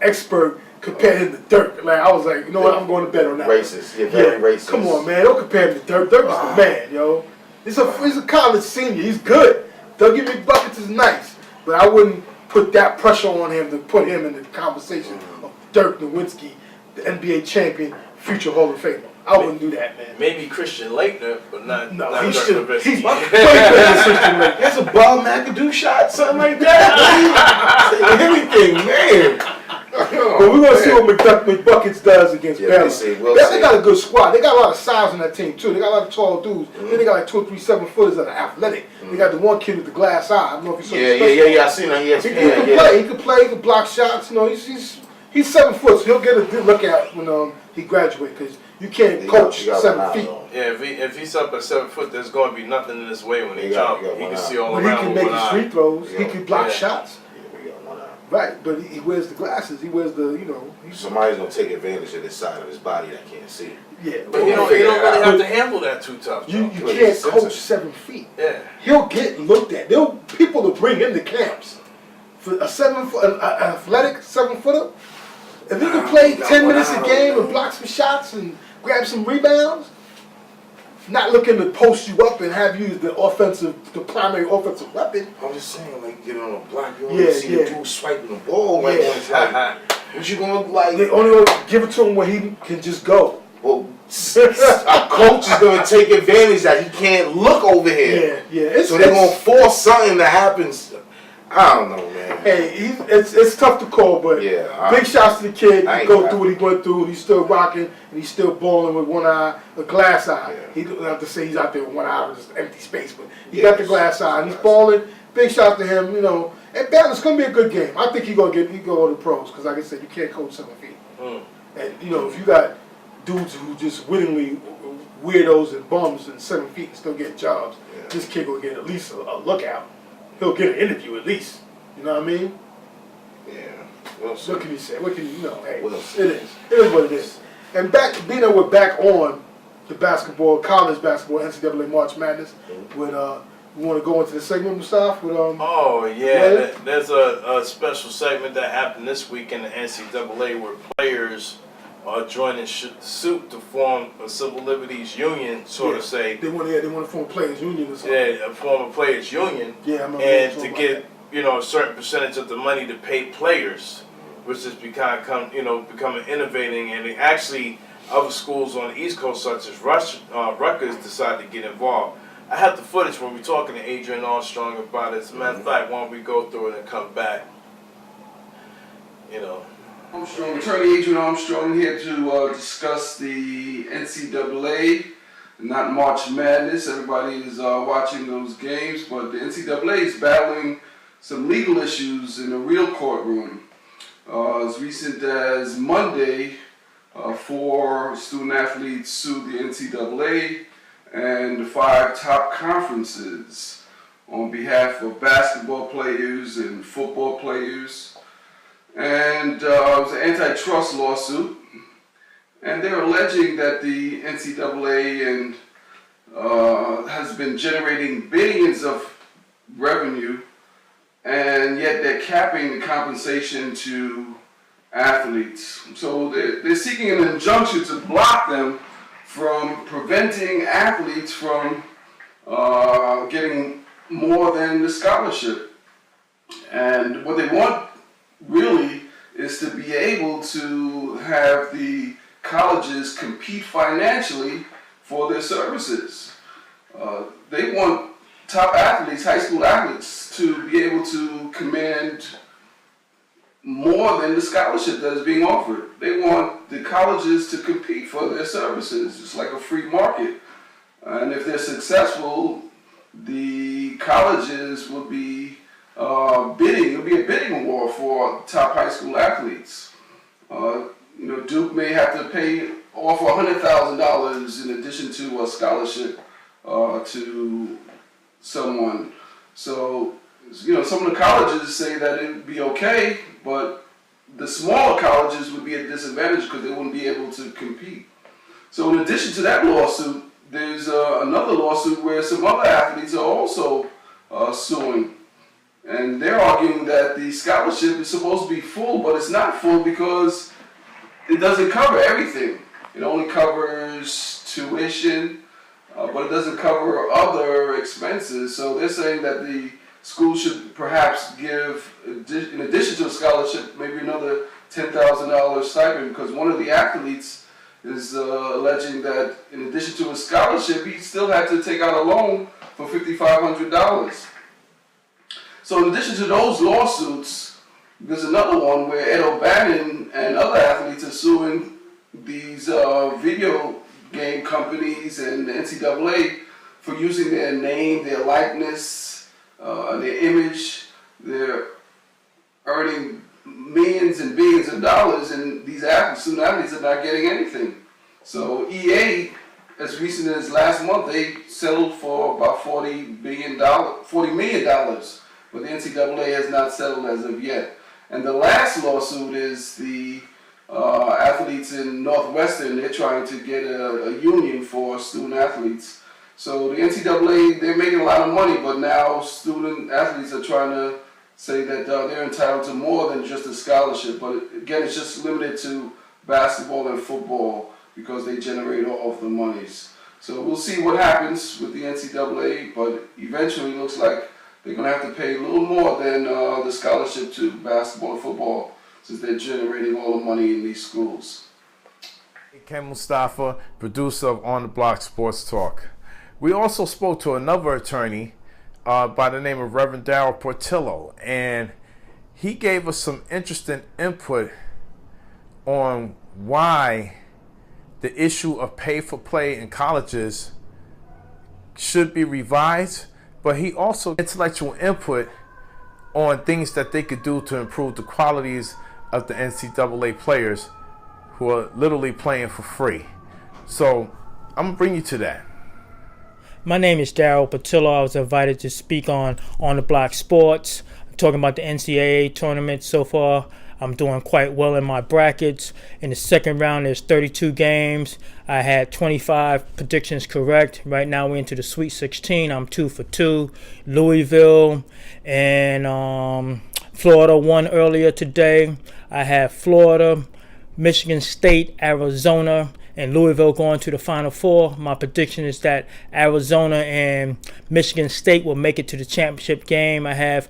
expert compared him to Dirk. Like I was like, you know what? I'm going to bet on that. Racist. You're very racist. Come on, man. Don't compare him to Dirk. Dirk is the man, yo. He's a college senior. He's good. Dougie McBuckets is nice, but I wouldn't put that pressure on him to put him in the conversation of Dirk Nowitzki, the NBA champion, future Hall of Famer. I wouldn't do that, man. Maybe Christian Laettner, but not he's Dirk Nowitzki. He's way better than Christian Laettner. That's a Bob McAdoo shot, something like that. Anything, man. But we're going to see what McBuckets does against Baylor. They got a good squad. They got a lot of size on that team, too. They got a lot of tall dudes. Then they got like 2 or 3 7-footers that are athletic. They got the one kid with the glass eye. I don't know if you saw Yeah, I seen that. He can play. He can block shots. He's 7 foot, so he'll get a good look at when he graduates because you can't coach 7 feet. Yeah, if he's up at 7 foot, there's going to be nothing in his way when he jump. He can see all but around. He can make his free throws. He can block shots. Right, but he wears the glasses. He wears the, Somebody's going to take advantage of this side of his body that can't see. Yeah. But you don't really have to handle that too tough. You can't coach 7 feet. Yeah. He'll get looked at. People will bring him to camps. For a 7 foot, an athletic 7-footer, if he can play 10 minutes a game and block some shots and grab some rebounds, not looking to post you up and have you as the primary offensive weapon. I'm just saying, like, get on a block, you only see the dude swiping the ball. Like, what you going to, like... They only want to give it to him where he can just go. Well, a coach is going to take advantage that he can't look over here. Yeah. So they're going to force something to happen. I don't know, man. Hey, it's tough to call, but big shots to the kid. He go through what he went through. He's still rocking, and he's still balling with one eye, a glass eye. Yeah. He don't have to say he's out there with one eye with just empty space, but he got the glass eye, and he's balling. Big shots to him, you know. And it's gonna be a good game. I think he go to the pros because, like I said, you can't coach 7 feet. And you know, if you got dudes who just wittingly weirdos and bums and 7 feet and still get jobs, this kid will get at least a lookout. He'll get an interview at least. You know what I mean? Yeah. What can you say? What can you know? Hey, it is. It is what it is. And being that we're back on the basketball, college basketball, NCAA March Madness, with we want to go into the segment, Mustafa? There's a special segment that happened this week in the NCAA where players are joining suit to form a civil liberties union, sort of say. They want to form a players union or something. Yeah, form a players union. Yeah, and to get a certain percentage of the money to pay players, which has becoming innovating, and actually other schools on the East Coast such as Rutgers decided to get involved. I have the footage when we're talking to Adrian Armstrong about it. As a matter of fact, why don't we go through it and come back? Attorney Adrian Armstrong here to discuss the NCAA, not March Madness. Everybody is watching those games, but the NCAA is battling some legal issues in a real courtroom. As recent as Monday, 4 student athletes sued the NCAA and the 5 top conferences on behalf of basketball players and football players. And it was an antitrust lawsuit, and they're alleging that the NCAA has been generating billions of revenue, and yet they're capping the compensation to athletes. So they're seeking an injunction to block them from preventing athletes from getting more than the scholarship. And what they want really is to be able to have the colleges compete financially for their services. They want top athletes, high school athletes, to be able to command more than the scholarship that is being offered. They want the colleges to compete for their services. It's like a free market. And if they're successful, the colleges will be bidding. It'll be a bidding war for top high school athletes. Duke may have to offer $100,000 in addition to a scholarship to someone. So, some of the colleges say that it would be okay, but the smaller colleges would be at a disadvantage because they wouldn't be able to compete. So in addition to that lawsuit, there's another lawsuit where some other athletes are also suing. And they're arguing that the scholarship is supposed to be full, but it's not full because it doesn't cover everything. It only covers tuition, but it doesn't cover other expenses. So they're saying that the school should perhaps give, in addition to a scholarship, maybe another $10,000 stipend, because one of the athletes is alleging that in addition to a scholarship, he still had to take out a loan for $5,500. So in addition to those lawsuits, there's another one where Ed O'Bannon and other athletes are suing these video game companies and the NCAA for using their name, their likeness, their image. They're earning millions and billions of dollars, and these student athletes are not getting anything. So EA, as recent as last month, they settled for about $40 million, but the NCAA has not settled as of yet. And the last lawsuit is the athletes in Northwestern. They're trying to get a union for student athletes. So the NCAA, they're making a lot of money, but now student athletes are trying to say that they're entitled to more than just a scholarship. But again, it's just limited to basketball and football because they generate all of the monies. So we'll see what happens with the NCAA, but eventually it looks like they're going to have to pay a little more than the scholarship to basketball and football since they're generating all the money in these schools. Ken Mustafa, producer of On the Block Sports Talk. We also spoke to another attorney by the name of Reverend Darryl Portillo, and he gave us some interesting input on why the issue of pay for play in colleges should be revised, but he also intellectual input on things that they could do to improve the qualities of the NCAA players who are literally playing for free. So I'm gonna bring you to that. My name is Darryl Patillo. I was invited to speak on the Block Sports. I'm talking about the NCAA tournament so far. I'm doing quite well in my brackets. In the second round, there's 32 games. I had 25 predictions correct. Right now, we're into the Sweet 16. I'm 2 for 2. Louisville and Florida won earlier today. I have Florida, Michigan State, Arizona, and Louisville going to the Final Four. My prediction is that Arizona and Michigan State will make it to the championship game. I have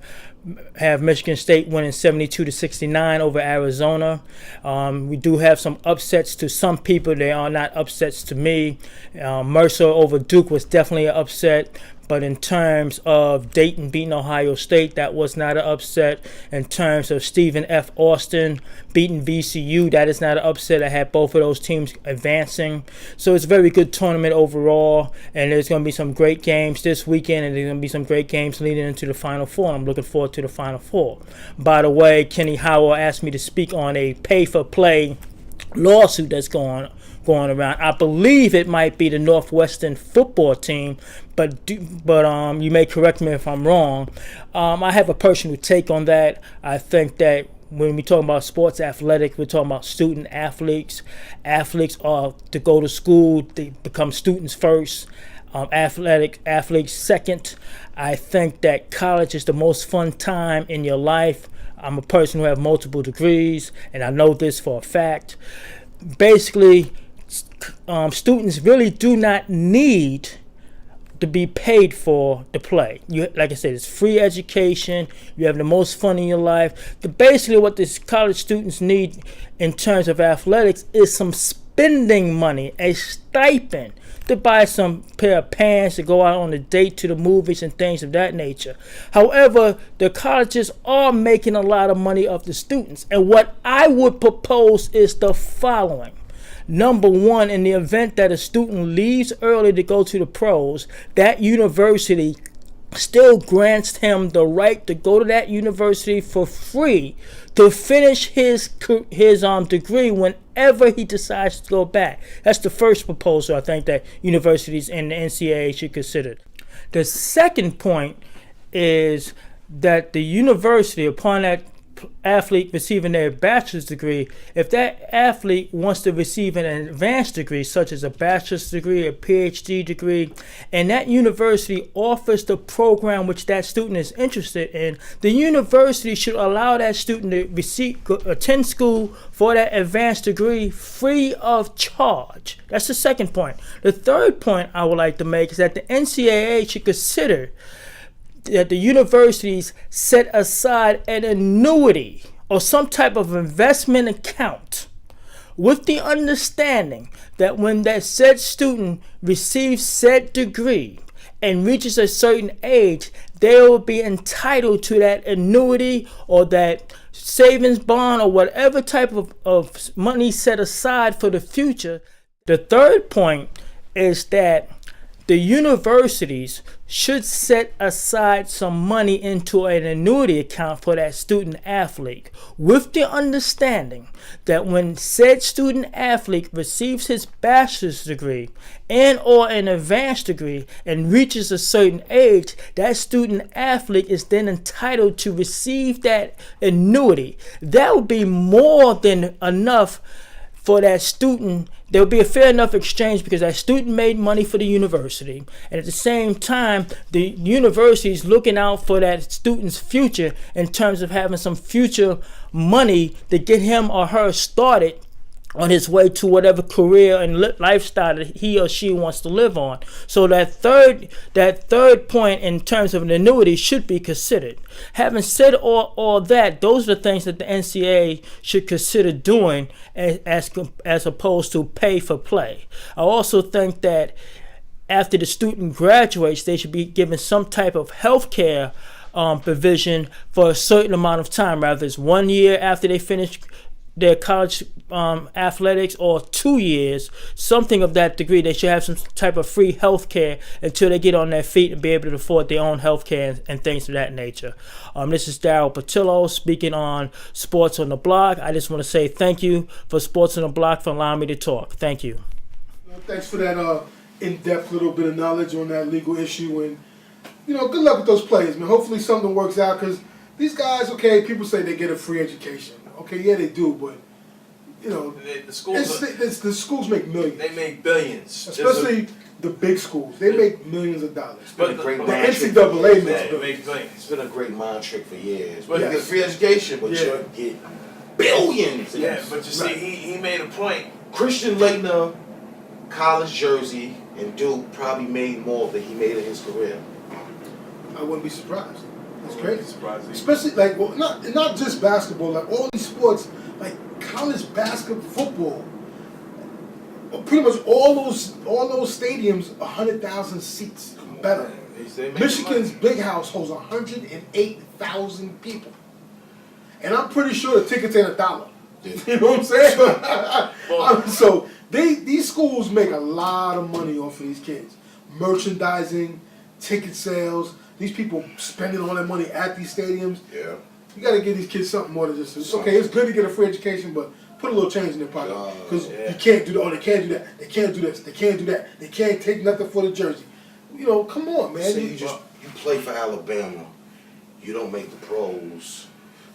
Michigan State winning 72-69 over Arizona. We do have some upsets to some people. They are not upsets to me. Mercer over Duke was definitely an upset. But in terms of Dayton beating Ohio State, that was not an upset. In terms of Stephen F. Austin beating VCU, that is not an upset. I had both of those teams advancing. So it's a very good tournament overall. And there's going to be some great games this weekend. And there's going to be some great games leading into the Final Four. I'm looking forward to the Final Four. By the way, Kenny Howell asked me to speak on a pay-for-play lawsuit that's going around. I believe it might be the Northwestern football team, but you may correct me if I'm wrong. I have a personal take on that. I think that when we talk about sports athletics, we're talking about student athletes. Athletes are to go to school, they become students first. Athletes second. I think that college is the most fun time in your life. I'm a person who has multiple degrees, and I know this for a fact. Basically, students really do not need to be paid for to play. Like I said, it's free education. You have the most fun in your life. Basically, what these college students need in terms of athletics is some spending money, a stipend, to buy some pair of pants, to go out on a date, to the movies and things of that nature. However, the colleges are making a lot of money off the students. And what I would propose is the following. Number one, in the event that a student leaves early to go to the pros, that university still grants him the right to go to that university for free to finish his degree whenever he decides to go back. That's the first proposal I think that universities and the NCAA should consider. The second point is that the university, upon that athlete receiving their bachelor's degree, if that athlete wants to receive an advanced degree, such as a bachelor's degree, a PhD degree, and that university offers the program which that student is interested in, the university should allow that student to attend school for that advanced degree free of charge. That's the second point. The third point I would like to make is that the NCAA should consider that the universities set aside an annuity or some type of investment account with the understanding that when that said student receives said degree and reaches a certain age, they will be entitled to that annuity or that savings bond or whatever type of money set aside for the future. The third point is that the universities should set aside some money into an annuity account for that student athlete with the understanding that when said student athlete receives his bachelor's degree and or an advanced degree and reaches a certain age, that student athlete is then entitled to receive that annuity. That would be more than enough for that student. There would be a fair enough exchange because that student made money for the university, and at the same time the university is looking out for that student's future in terms of having some future money to get him or her started on his way to whatever career and lifestyle that he or she wants to live on. So that third point in terms of an annuity should be considered. Having said all that, those are the things that the NCAA should consider doing as opposed to pay for play. I also think that after the student graduates, they should be given some type of health care provision for a certain amount of time, rather it's 1 year after they finish their college athletics or 2 years, something of that degree. They should have some type of free health care until they get on their feet and be able to afford their own health care and things of that nature. This is Daryl Patillo speaking on Sports on the Block. I just want to say thank you for Sports on the Block for allowing me to talk. Thank you. Thanks for that in-depth little bit of knowledge on that legal issue, and good luck with those players, man. Hopefully something works out, because these guys, okay, people say they get a free education. Okay, yeah, they do, but the schools make millions. They make billions, especially the big schools. They make millions of dollars. But the NCAA makes billions. It's been a great mind trick for years. But you get free education, but you get billions. Yeah, but you see, he made a point. Christian Laettner, college jersey, and Duke probably made more than he made in his career. I wouldn't be surprised. It's crazy. Surprising. Especially not just basketball, like all these sports, like college basketball, football. Pretty much all those stadiums, 100,000 seats, better. Michigan's big house holds 108,000 people, and I'm pretty sure the tickets ain't $1. You know what I'm saying? So these schools make a lot of money off of these kids, merchandising, ticket sales. These people spending all their money at these stadiums. Yeah. You got to give these kids something more than just, okay, it's good to get a free education, but put a little change in their pocket. Because you can't do that. Oh, they can't do that. They can't do this. They can't do that. They can't take nothing for the jersey. Come on, man. Say you play for Alabama. You don't make the pros.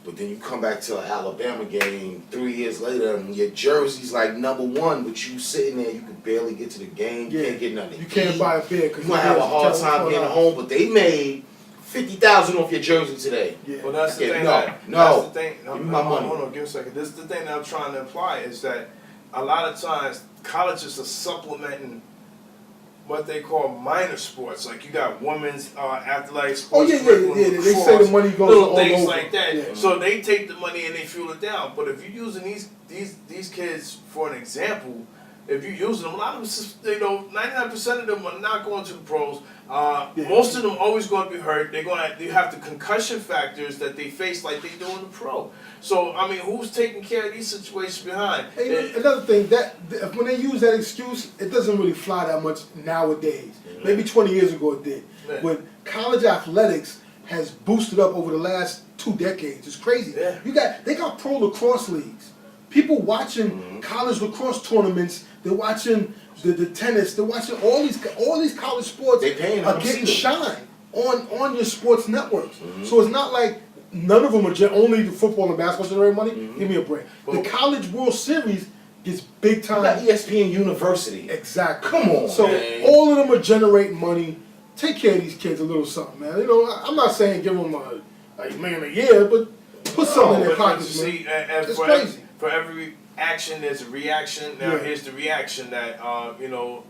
But then you come back to an Alabama game 3 years later and your jersey's like #1, but you sitting there, you can barely get to the game. You can't get nothing. You can't buy a beer because you might have a hard time getting home, but they made $50,000 off your jersey today. Yeah. Well, that's the thing. That's the thing. No, give me my money. Hold on, give me a second. This is the thing that I'm trying to imply is that a lot of times colleges are supplementing what they call minor sports. Like you got women's athletic sports. Oh yeah. They say the money goes little all things over. like that. Yeah. So they take the money and they fuel it down. But if you're using these kids for an example, if you're using them, a lot of them, 99% of them are not going to the pros. Most of them always going to be hurt. You have the concussion factors that they face like they do in the pro. So I mean, who's taking care of these situations behind? Hey, another thing that when they use that excuse, it doesn't really fly that much nowadays. Mm-hmm. Maybe 20 years ago it did. Yeah. But college athletics has boosted up over the last 2 decades. It's crazy. Yeah. They got pro lacrosse leagues. People watching college lacrosse tournaments. They're watching the tennis. They're watching all these college sports are getting shine on your sports networks. Mm-hmm. So it's not like none of them are only the football and basketball generate money. Mm-hmm. Give me a break. The College World Series gets big time. You got ESPN University. Exactly. Come on. So all of them are generating money. Take care of these kids a little something, man. I'm not saying give them a million a year, but put something in their pockets, man. It's crazy. For every action, there's a reaction. Now, here's the reaction that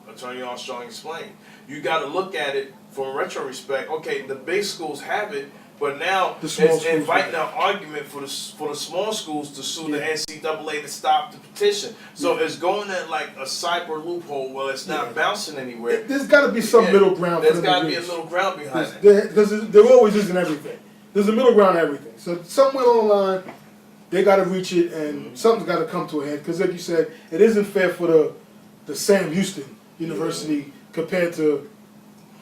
Attorney Armstrong explained. You got to look at it from retrospect. Okay, the big schools have it, but now it's inviting an argument for the small schools to sue the NCAA to stop the petition. So it's going at like a cyber loophole where it's not bouncing anywhere. There's got to be some middle ground. There's got to be a middle ground behind it. Because there always is in everything. There's a middle ground in everything. So somewhere along the line, they got to reach it, and something's got to come to a head. Because like you said, it isn't fair for the Sam Houston University compared to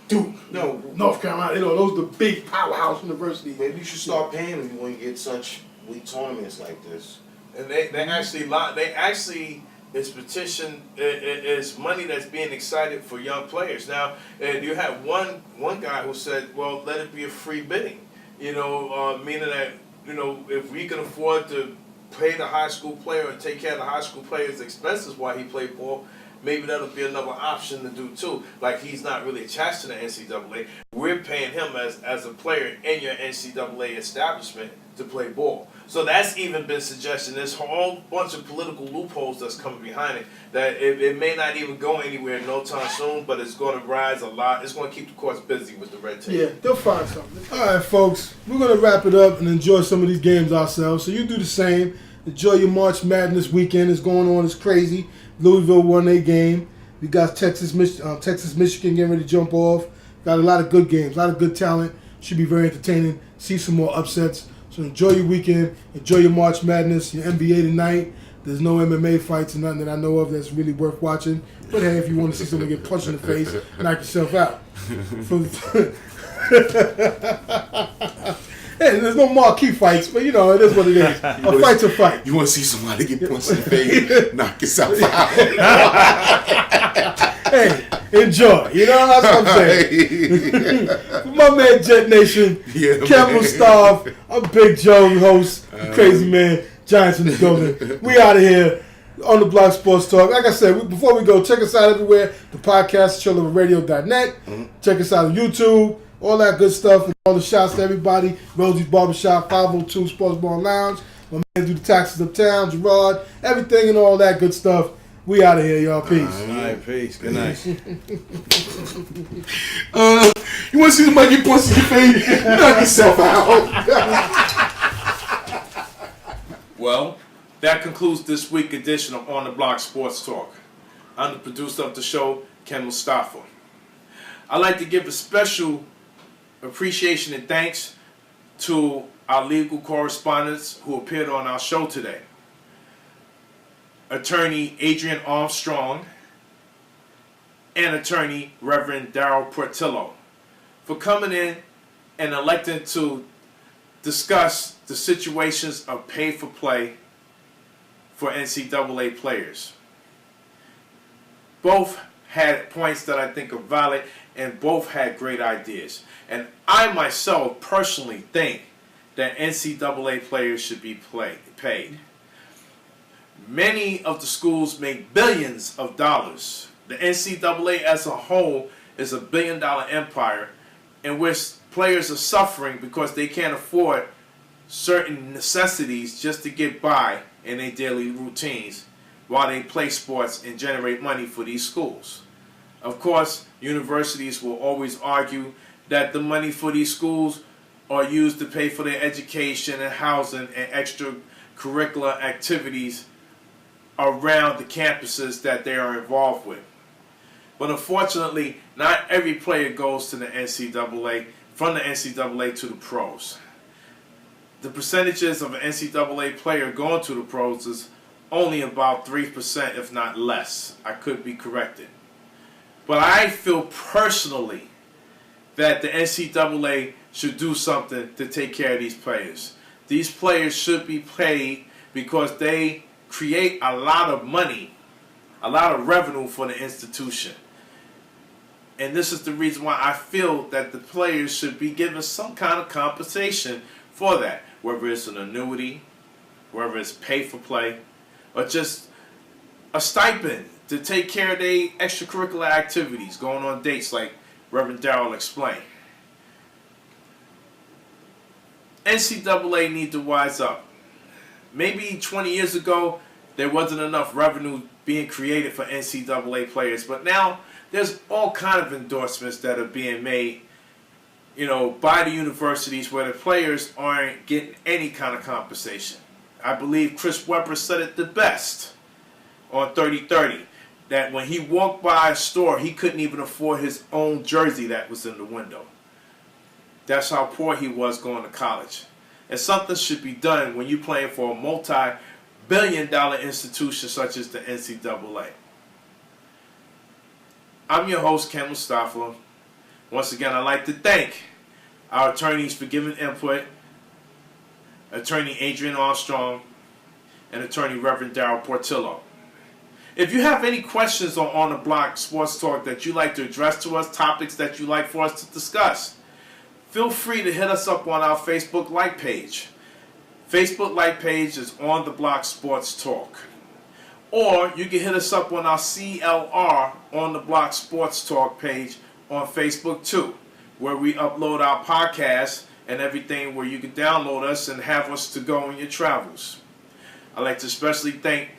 Duke, North Carolina. Those are the big powerhouse universities. Maybe you should start paying them when you get such weak tournaments like this. And they actually this petition is money that's being excited for young players. Now, and you have one guy who said, well, let it be a free bidding. Meaning that if we can afford to pay the high school player and take care of the high school player's expenses while he played ball, maybe that'll be another option to do too. Like he's not really attached to the NCAA. We're paying him as a player in your NCAA establishment to play ball. So that's even been suggested. There's a whole bunch of political loopholes that's coming behind it that it may not even go anywhere no time soon, but it's going to rise a lot. It's going to keep the courts busy with the red tape. Yeah, they'll find something. All right, folks, we're going to wrap it up and enjoy some of these games ourselves. So you do the same. Enjoy your March Madness weekend. It's going on. It's crazy. Louisville won their game. We got Texas, Michigan getting ready to jump off. Got a lot of good games, a lot of good talent. Should be very entertaining. See some more upsets. So enjoy your weekend. Enjoy your March Madness, your NBA tonight. There's no MMA fights or nothing that I know of that's really worth watching. But hey, if you want to see someone get punched in the face, knock yourself out. Hey, there's no marquee fights, but it is what it is. A fight's a fight. You want to see somebody get punched in the face, knock yourself out. Hey, enjoy. That's what I'm saying. For my man Jet Nation, Campbell Staff, I'm Big Joe, host, Crazy Man, Giants in the building. We out of here on the Block Sports Talk. Like I said, before we go, check us out everywhere. The podcast, chilloverradio.net. Check us out on YouTube. All that good stuff. And all the shouts to everybody. Rosie's Barbershop, 502 Sports Bar Lounge. My man do the taxes uptown, Gerard. Everything and all that good stuff. We out of here, y'all. Peace. All right, peace. Good night. You want to see somebody get punched in the face, knock yourself out. Well, that concludes this week's edition of On the Block Sports Talk. I'm the producer of the show, Ken Mustafa. I'd like to give a special appreciation and thanks to our legal correspondents who appeared on our show today. Attorney Adrian Armstrong and Attorney Reverend Darryl Portillo for coming in and electing to discuss the situations of pay for play for NCAA players. Both had points that I think are valid and both had great ideas. And I myself personally think that NCAA players should be paid. Many of the schools make billions of dollars. The NCAA as a whole is a billion-dollar empire in which players are suffering because they can't afford certain necessities just to get by in their daily routines while they play sports and generate money for these schools. Of course, universities will always argue that the money for these schools are used to pay for their education and housing and extracurricular activities around the campuses that they are involved with. But unfortunately, not every player goes to the NCAA, from the NCAA to the pros. The percentages of an NCAA player going to the pros is only about 3%, if not less. I could be corrected. But I feel personally that the NCAA should do something to take care of these players. These players should be paid because they create a lot of money, a lot of revenue for the institution. And this is the reason why I feel that the players should be given some kind of compensation for that, whether it's an annuity, whether it's pay for play, or just a stipend to take care of their extracurricular activities, going on dates like Reverend Darryl explained. NCAA need to wise up. Maybe 20 years ago, there wasn't enough revenue being created for NCAA players, but now there's all kind of endorsements that are being made, by the universities where the players aren't getting any kind of compensation. I believe Chris Webber said it the best on 30-30, that when he walked by a store, he couldn't even afford his own jersey that was in the window. That's how poor he was going to college. And something should be done when you're playing for a multi-billion-dollar institution such as the NCAA. I'm your host, Ken Mustafa. Once again, I'd like to thank our attorneys for giving input, Attorney Adrian Armstrong and Attorney Reverend Darryl Portillo. If you have any questions on the Block Sports Talk that you'd like to address to us, topics that you'd like for us to discuss, feel free to hit us up on our Facebook like page. Facebook like page is On the Block Sports Talk. Or you can hit us up on our CLR On the Block Sports Talk page on Facebook too, where we upload our podcasts and everything where you can download us and have us to go on your travels. I'd like to especially thank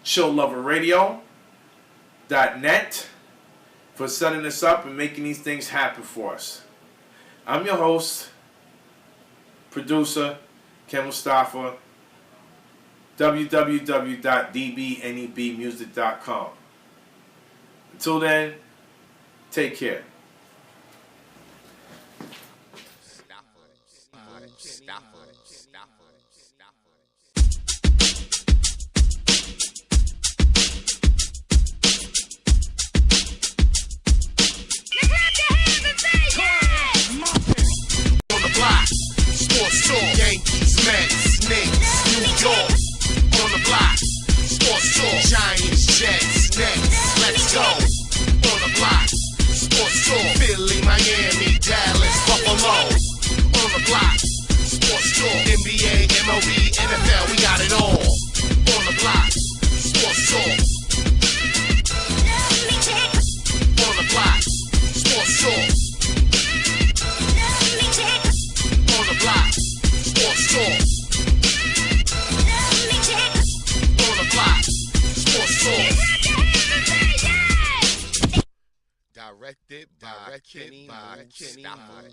chillloverradio.net for setting this up and making these things happen for us. I'm your host, producer, Ken Mustafa, www.dbnebmusic.com. Until then, take care. On the block, sports talk, Yankees, Mets, Knicks, New York. On the block, sports talk, Giants, Jets, Nets, let's go. On the block, sports talk, Philly, Miami, Dallas, Buffalo. On the block, sports talk, NBA, MLB, NFL, we got it all. On the block, sports talk. On the block, sports talk. On the block, sports talk. On the block, sports talk. Directed by Kenny Stafford.